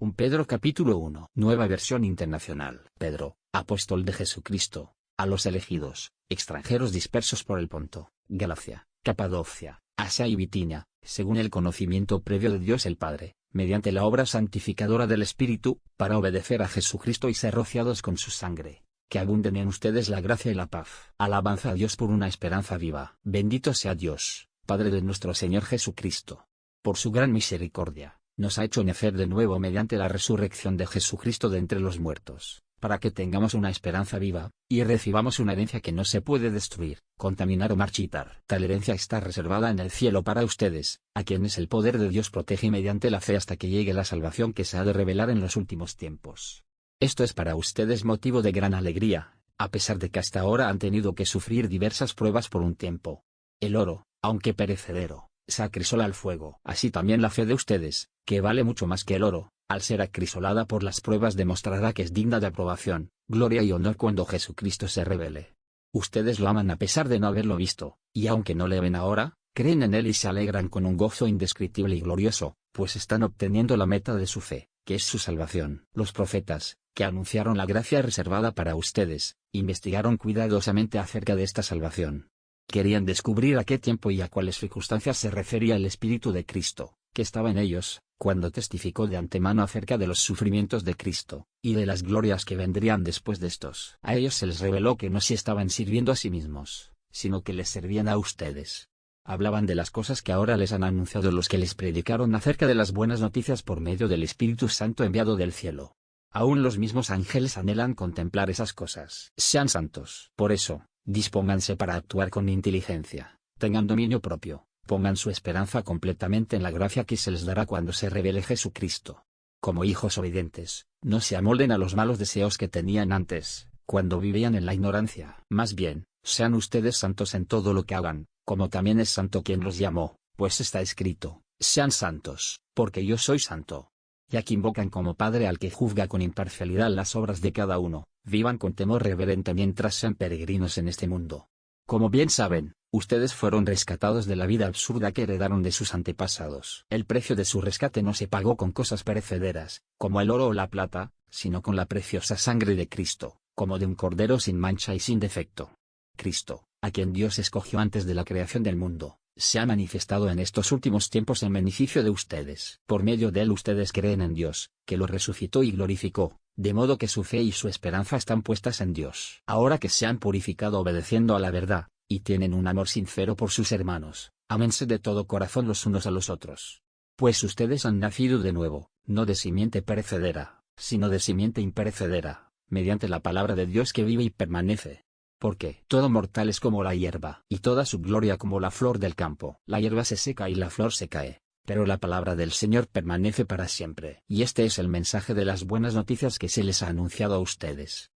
1 Pedro capítulo 1, Nueva Versión Internacional. Pedro, apóstol de Jesucristo, a los elegidos, extranjeros dispersos por el Ponto, Galacia, Capadocia, Asia y Bitinia, según el conocimiento previo de Dios el Padre, mediante la obra santificadora del Espíritu, para obedecer a Jesucristo y ser rociados con su sangre. Que abunden en ustedes la gracia y la paz. Alabanza a Dios por una esperanza viva. Bendito sea Dios, Padre de nuestro Señor Jesucristo. Por su gran misericordia, nos ha hecho nacer de nuevo mediante la resurrección de Jesucristo de entre los muertos, para que tengamos una esperanza viva, y recibamos una herencia que no se puede destruir, contaminar o marchitar. Tal herencia está reservada en el cielo para ustedes, a quienes el poder de Dios protege mediante la fe hasta que llegue la salvación que se ha de revelar en los últimos tiempos. Esto es para ustedes motivo de gran alegría, a pesar de que hasta ahora han tenido que sufrir diversas pruebas por un tiempo. El oro, aunque perecedero, se acrisola al fuego. Así también la fe de ustedes, que vale mucho más que el oro, al ser acrisolada por las pruebas demostrará que es digna de aprobación, gloria y honor cuando Jesucristo se revele. Ustedes lo aman a pesar de no haberlo visto, y aunque no le ven ahora, creen en él y se alegran con un gozo indescriptible y glorioso, pues están obteniendo la meta de su fe, que es su salvación. Los profetas, que anunciaron la gracia reservada para ustedes, investigaron cuidadosamente acerca de esta salvación. Querían descubrir a qué tiempo y a cuáles circunstancias se refería el Espíritu de Cristo, que estaba en ellos, cuando testificó de antemano acerca de los sufrimientos de Cristo, y de las glorias que vendrían después de estos. A ellos se les reveló que no se estaban sirviendo a sí mismos, sino que les servían a ustedes. Hablaban de las cosas que ahora les han anunciado los que les predicaron acerca de las buenas noticias por medio del Espíritu Santo enviado del cielo. Aún los mismos ángeles anhelan contemplar esas cosas. Sean santos. Por eso, dispónganse para actuar con inteligencia, tengan dominio propio, pongan su esperanza completamente en la gracia que se les dará cuando se revele Jesucristo. Como hijos obedientes, no se amolden a los malos deseos que tenían antes, cuando vivían en la ignorancia. Más bien, sean ustedes santos en todo lo que hagan, como también es santo quien los llamó, pues está escrito, sean santos, porque yo soy santo. Ya que invocan como Padre al que juzga con imparcialidad las obras de cada uno, vivan con temor reverente mientras sean peregrinos en este mundo. Como bien saben, ustedes fueron rescatados de la vida absurda que heredaron de sus antepasados. El precio de su rescate no se pagó con cosas perecederas, como el oro o la plata, sino con la preciosa sangre de Cristo, como de un cordero sin mancha y sin defecto. Cristo, a quien Dios escogió antes de la creación del mundo, se ha manifestado en estos últimos tiempos en beneficio de ustedes. Por medio de él ustedes creen en Dios, que lo resucitó y glorificó, de modo que su fe y su esperanza están puestas en Dios. Ahora que se han purificado obedeciendo a la verdad, y tienen un amor sincero por sus hermanos, ámense de todo corazón los unos a los otros. Pues ustedes han nacido de nuevo, no de simiente perecedera, sino de simiente imperecedera, mediante la palabra de Dios que vive y permanece. Porque todo mortal es como la hierba, y toda su gloria como la flor del campo. La hierba se seca y la flor se cae, pero la palabra del Señor permanece para siempre. Y este es el mensaje de las buenas noticias que se les ha anunciado a ustedes.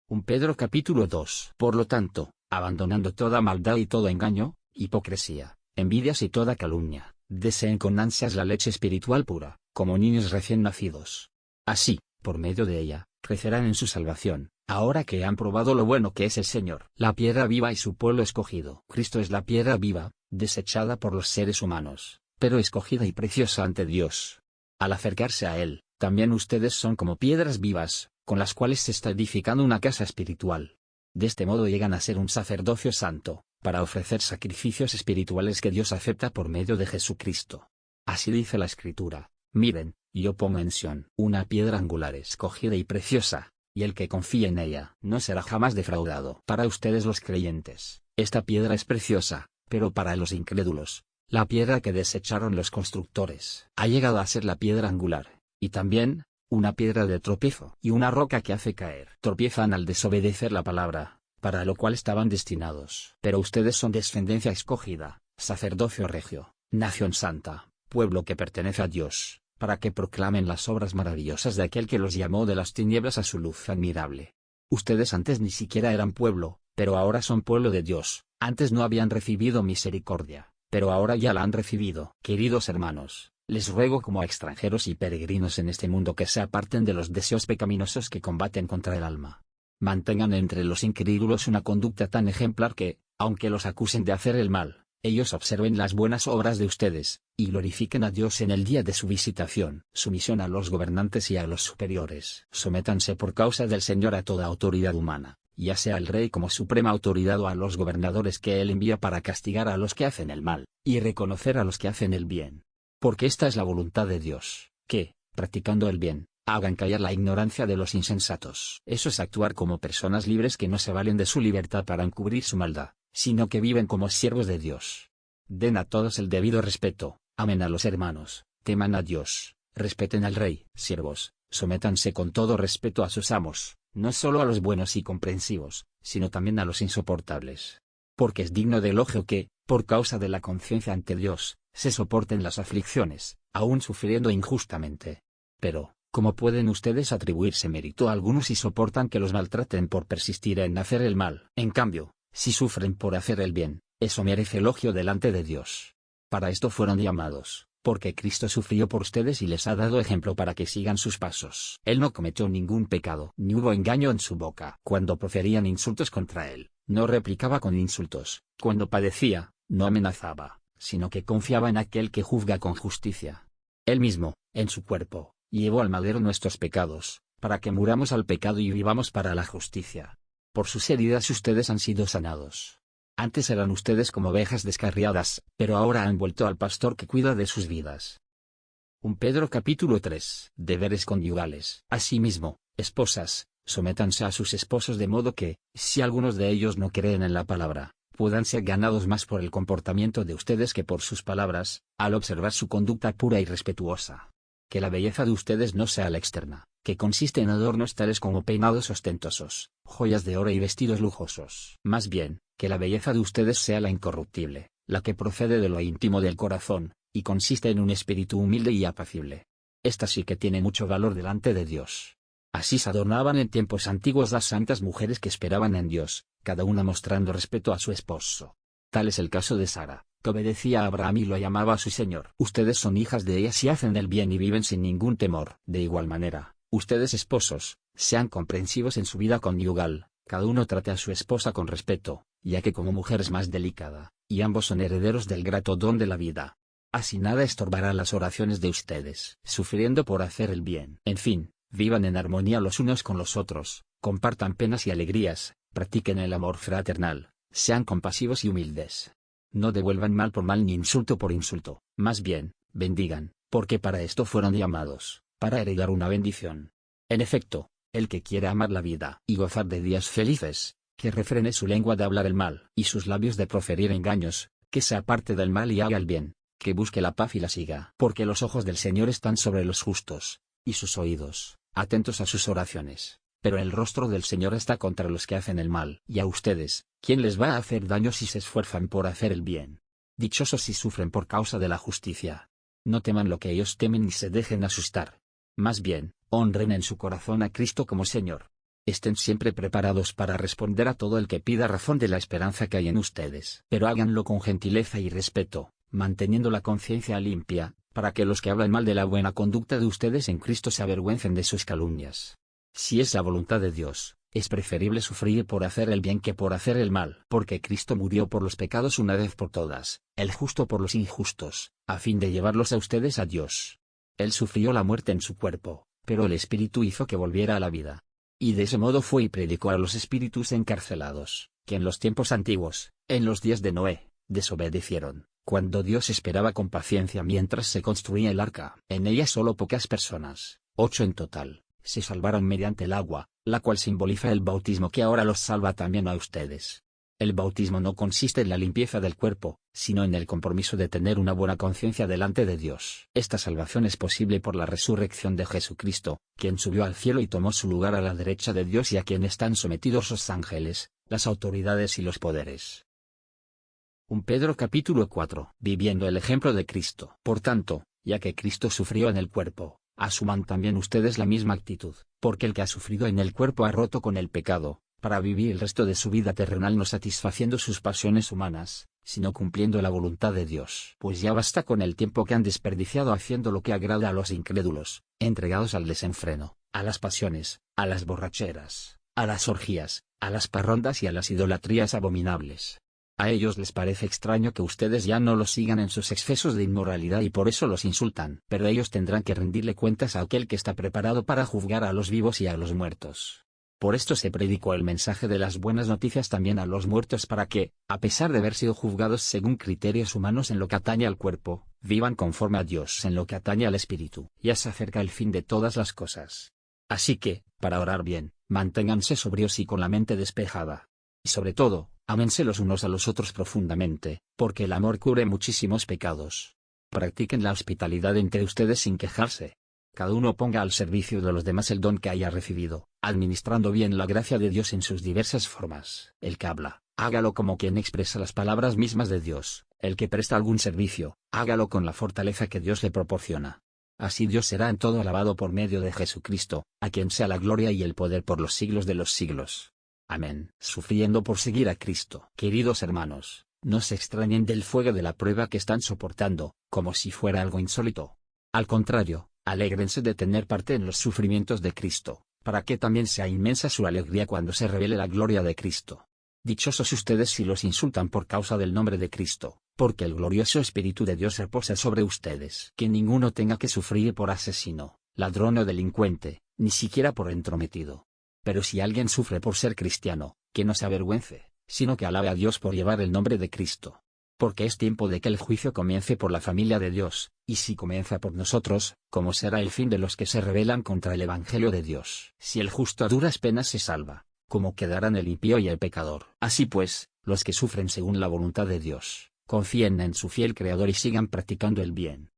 1 Pedro capítulo 2. Por lo tanto, abandonando toda maldad y todo engaño, hipocresía, envidias y toda calumnia, deseen con ansias la leche espiritual pura, como niños recién nacidos. Así, por medio de ella, crecerán en su salvación, ahora que han probado lo bueno que es el Señor. La piedra viva y su pueblo escogido. Cristo es la piedra viva, desechada por los seres humanos, pero escogida y preciosa ante Dios. Al acercarse a Él, también ustedes son como piedras vivas, con las cuales se está edificando una casa espiritual. De este modo llegan a ser un sacerdocio santo, para ofrecer sacrificios espirituales que Dios acepta por medio de Jesucristo. Así dice la Escritura, miren, yo pongo en Sión una piedra angular escogida y preciosa, y el que confía en ella no será jamás defraudado. Para ustedes los creyentes, esta piedra es preciosa, pero para los incrédulos, la piedra que desecharon los constructores ha llegado a ser la piedra angular, y también, una piedra de tropiezo y una roca que hace caer. Tropiezan al desobedecer la palabra, para lo cual estaban destinados. Pero ustedes son descendencia escogida, sacerdocio regio, nación santa, pueblo que pertenece a Dios, para que proclamen las obras maravillosas de aquel que los llamó de las tinieblas a su luz admirable. Ustedes antes ni siquiera eran pueblo, pero ahora son pueblo de Dios. Antes no habían recibido misericordia, pero ahora ya la han recibido. Queridos hermanos, les ruego como a extranjeros y peregrinos en este mundo que se aparten de los deseos pecaminosos que combaten contra el alma. Mantengan entre los incrédulos una conducta tan ejemplar que, aunque los acusen de hacer el mal, ellos observen las buenas obras de ustedes, y glorifiquen a Dios en el día de su visitación. Sumisión a los gobernantes y a los superiores. Sométanse por causa del Señor a toda autoridad humana, ya sea el rey como suprema autoridad o a los gobernadores que él envía para castigar a los que hacen el mal, y reconocer a los que hacen el bien. Porque esta es la voluntad de Dios, que, practicando el bien, hagan callar la ignorancia de los insensatos. Eso es actuar como personas libres que no se valen de su libertad para encubrir su maldad, sino que viven como siervos de Dios. Den a todos el debido respeto, amen a los hermanos, teman a Dios, respeten al rey. Siervos, sométanse con todo respeto a sus amos, no solo a los buenos y comprensivos, sino también a los insoportables. Porque es digno de elogio que, por causa de la conciencia ante Dios, se soporten las aflicciones, aun sufriendo injustamente. Pero, ¿cómo pueden ustedes atribuirse mérito a algunos si soportan que los maltraten por persistir en hacer el mal? En cambio, si sufren por hacer el bien, eso merece elogio delante de Dios. Para esto fueron llamados, porque Cristo sufrió por ustedes y les ha dado ejemplo para que sigan sus pasos. Él no cometió ningún pecado, ni hubo engaño en su boca. Cuando proferían insultos contra él, no replicaba con insultos. Cuando padecía, no amenazaba, sino que confiaba en aquel que juzga con justicia. Él mismo, en su cuerpo, llevó al madero nuestros pecados, para que muramos al pecado y vivamos para la justicia. Por sus heridas ustedes han sido sanados. Antes eran ustedes como ovejas descarriadas, pero ahora han vuelto al pastor que cuida de sus vidas. 1 Pedro capítulo 3. Deberes conyugales. Asimismo, esposas, sométanse a sus esposos de modo que, si algunos de ellos no creen en la palabra, puedan ser ganados más por el comportamiento de ustedes que por sus palabras, al observar su conducta pura y respetuosa. Que la belleza de ustedes no sea la externa, que consiste en adornos tales como peinados ostentosos, joyas de oro y vestidos lujosos. Más bien, que la belleza de ustedes sea la incorruptible, la que procede de lo íntimo del corazón, y consiste en un espíritu humilde y apacible. Esta sí que tiene mucho valor delante de Dios. Así se adornaban en tiempos antiguos las santas mujeres que esperaban en Dios, cada una mostrando respeto a su esposo. Tal es el caso de Sara, que obedecía a Abraham y lo llamaba a su Señor. Ustedes son hijas de ella si hacen el bien y viven sin ningún temor. De igual manera, ustedes esposos, sean comprensivos en su vida conyugal, cada uno trate a su esposa con respeto, ya que como mujer es más delicada, y ambos son herederos del grato don de la vida. Así nada estorbará las oraciones de ustedes, sufriendo por hacer el bien. En fin, vivan en armonía los unos con los otros, compartan penas y alegrías, practiquen el amor fraternal, sean compasivos y humildes. No devuelvan mal por mal ni insulto por insulto, más bien, bendigan, porque para esto fueron llamados, para heredar una bendición. En efecto, el que quiera amar la vida y gozar de días felices, que refrene su lengua de hablar el mal y sus labios de proferir engaños, que se aparte del mal y haga el bien, que busque la paz y la siga. Porque los ojos del Señor están sobre los justos, y sus oídos, atentos a sus oraciones, pero el rostro del Señor está contra los que hacen el mal. Y a ustedes, ¿quién les va a hacer daño si se esfuerzan por hacer el bien? Dichosos si sufren por causa de la justicia. No teman lo que ellos temen ni se dejen asustar. Más bien, honren en su corazón a Cristo como Señor. Estén siempre preparados para responder a todo el que pida razón de la esperanza que hay en ustedes. Pero háganlo con gentileza y respeto, manteniendo la conciencia limpia, para que los que hablan mal de la buena conducta de ustedes en Cristo se avergüencen de sus calumnias. Si es la voluntad de Dios, es preferible sufrir por hacer el bien que por hacer el mal. Porque Cristo murió por los pecados una vez por todas, el justo por los injustos, a fin de llevarlos a ustedes a Dios. Él sufrió la muerte en su cuerpo, pero el Espíritu hizo que volviera a la vida. Y de ese modo fue y predicó a los espíritus encarcelados, que en los tiempos antiguos, en los días de Noé, desobedecieron, cuando Dios esperaba con paciencia mientras se construía el arca. En ella solo pocas personas, 8 en total, se salvaron mediante el agua, la cual simboliza el bautismo que ahora los salva también a ustedes. El bautismo no consiste en la limpieza del cuerpo, sino en el compromiso de tener una buena conciencia delante de Dios. Esta salvación es posible por la resurrección de Jesucristo, quien subió al cielo y tomó su lugar a la derecha de Dios y a quien están sometidos los ángeles, las autoridades y los poderes. 1 Pedro capítulo 4. Viviendo el ejemplo de Cristo. Por tanto, ya que Cristo sufrió en el cuerpo, asuman también ustedes la misma actitud, porque el que ha sufrido en el cuerpo ha roto con el pecado, para vivir el resto de su vida terrenal no satisfaciendo sus pasiones humanas, sino cumpliendo la voluntad de Dios. Pues ya basta con el tiempo que han desperdiciado haciendo lo que agrada a los incrédulos, entregados al desenfreno, a las pasiones, a las borracheras, a las orgías, a las parrandas y a las idolatrías abominables. A ellos les parece extraño que ustedes ya no los sigan en sus excesos de inmoralidad y por eso los insultan. Pero ellos tendrán que rendirle cuentas a aquel que está preparado para juzgar a los vivos y a los muertos. Por esto se predicó el mensaje de las buenas noticias también a los muertos para que, a pesar de haber sido juzgados según criterios humanos en lo que atañe al cuerpo, vivan conforme a Dios en lo que atañe al espíritu. Ya se acerca el fin de todas las cosas. Así que, para orar bien, manténganse sobrios y con la mente despejada. Y sobre todo, ámense los unos a los otros profundamente, porque el amor cubre muchísimos pecados. Practiquen la hospitalidad entre ustedes sin quejarse. Cada uno ponga al servicio de los demás el don que haya recibido, administrando bien la gracia de Dios en sus diversas formas. El que habla, hágalo como quien expresa las palabras mismas de Dios. El que presta algún servicio, hágalo con la fortaleza que Dios le proporciona. Así Dios será en todo alabado por medio de Jesucristo, a quien sea la gloria y el poder por los siglos de los siglos. Amén. Sufriendo por seguir a Cristo. Queridos hermanos, no se extrañen del fuego de la prueba que están soportando, como si fuera algo insólito. Al contrario, alégrense de tener parte en los sufrimientos de Cristo, para que también sea inmensa su alegría cuando se revele la gloria de Cristo. Dichosos ustedes si los insultan por causa del nombre de Cristo, porque el glorioso Espíritu de Dios reposa sobre ustedes. Que ninguno tenga que sufrir por asesino, ladrón o delincuente, ni siquiera por entrometido. Pero si alguien sufre por ser cristiano, que no se avergüence, sino que alabe a Dios por llevar el nombre de Cristo. Porque es tiempo de que el juicio comience por la familia de Dios, y si comienza por nosotros, ¿cómo será el fin de los que se rebelan contra el Evangelio de Dios? Si el justo a duras penas se salva, ¿cómo quedarán el impío y el pecador? Así pues, los que sufren según la voluntad de Dios, confíen en su fiel Creador y sigan practicando el bien.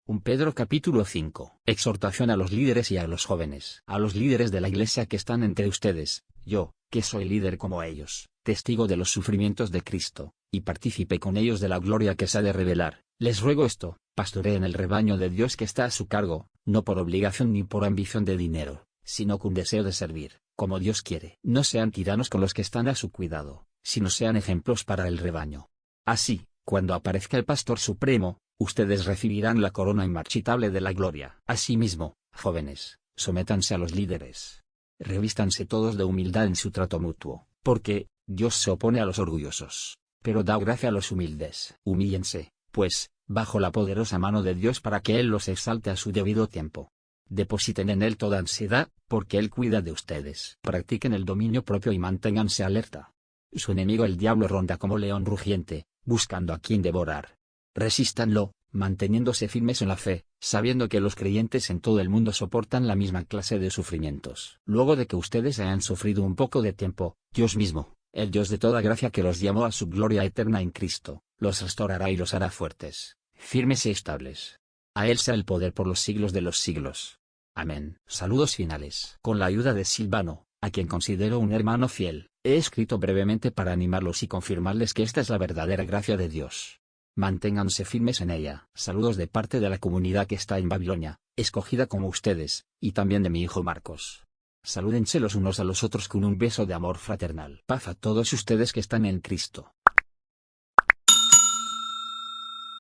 1 Pedro capítulo 5. Exhortación a los líderes y a los jóvenes. A los líderes de la iglesia que están entre ustedes, yo, que soy líder como ellos, testigo de los sufrimientos de Cristo, y partícipe con ellos de la gloria que se ha de revelar, les ruego esto: pastoreen el rebaño de Dios que está a su cargo, no por obligación ni por ambición de dinero, sino con deseo de servir, como Dios quiere. No sean tiranos con los que están a su cuidado, sino sean ejemplos para el rebaño. Así, cuando aparezca el Pastor Supremo, ustedes recibirán la corona inmarchitable de la gloria. Asimismo, jóvenes, sométanse a los líderes. Revístanse todos de humildad en su trato mutuo, porque Dios se opone a los orgullosos, pero da gracia a los humildes. Humíllense, pues, bajo la poderosa mano de Dios para que Él los exalte a su debido tiempo. Depositen en Él toda ansiedad, porque Él cuida de ustedes. Practiquen el dominio propio y manténganse alerta. Su enemigo el diablo ronda como león rugiente, buscando a quien devorar. Resístanlo, manteniéndose firmes en la fe, sabiendo que los creyentes en todo el mundo soportan la misma clase de sufrimientos. Luego de que ustedes hayan sufrido un poco de tiempo, Dios mismo, el Dios de toda gracia que los llamó a su gloria eterna en Cristo, los restaurará y los hará fuertes, firmes y estables. A Él sea el poder por los siglos de los siglos. Amén. Saludos finales. Con la ayuda de Silvano, a quien considero un hermano fiel, he escrito brevemente para animarlos y confirmarles que esta es la verdadera gracia de Dios. Manténganse firmes en ella. Saludos de parte de la comunidad que está en Babilonia, escogida como ustedes, y también de mi hijo Marcos. Salúdense los unos a los otros con un beso de amor fraternal. Paz a todos ustedes que están en Cristo.